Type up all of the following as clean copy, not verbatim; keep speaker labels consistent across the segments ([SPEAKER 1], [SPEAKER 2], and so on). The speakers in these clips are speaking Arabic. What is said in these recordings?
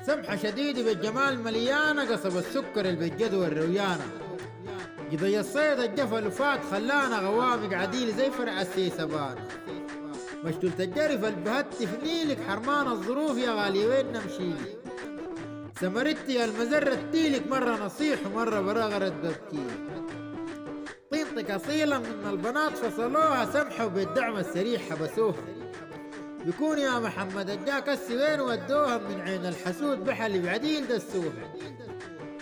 [SPEAKER 1] سمحة شديدة بالجمال مليانة، قصب السكر البجد والرويانة، قضي الصيد الجفل وفات خلانا غوامق عديل زي فرع السيسبان، مشتولة الجرف البهت نيلك حرمان الظروف يا غالي وين نمشيلي، سمرتي يا المزرة تيلك مرة نصيح ومرة براغرة ببكيلي، طينتك أصيلة من البنات فصلوها سمحة وبالدعم السريع حبسوها، بيكون يا محمد الجاك السوين ودوها من عين الحسود بحلي بعديل دسوها،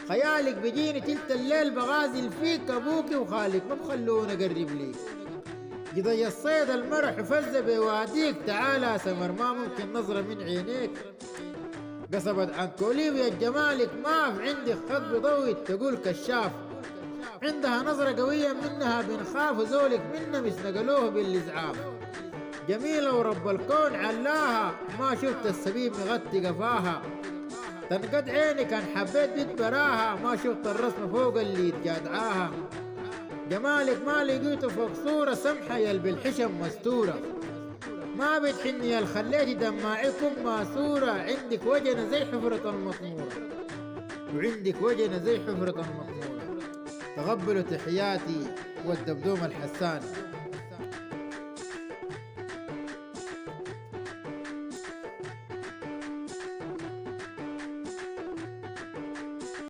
[SPEAKER 1] خيالك بيجيني تلت الليل بغازل فيك ابوك وخالك ما بخلونا قرب ليك، قضي الصيد المرح وفز بواديك، تعالى سمر ما ممكن نظرة من عينيك، قصبت عن كوليبيا جمالك ما في عندك خط بضوي تقول كشاف، عندها نظرة قوية منها بنخاف وزولك منا مسنقلوه بالإزعاف، جميلة ورب الكون علاها ما شفت السبيب مغطي قفاها، تنقد عيني كان حبيت بيت براها ما شفت الرسم فوق اللي يتجادعاها، جمالك ما لقيته فوق صورة سمحة يل بالحشم مستورة، ما بتحني يل خليتي دماعكم ماسورة، عندك وجنة زي حفرة المطمورة وعندك وجنة زي حفرة المطمورة، تقبلوا تحياتي والدبدوم الحساني.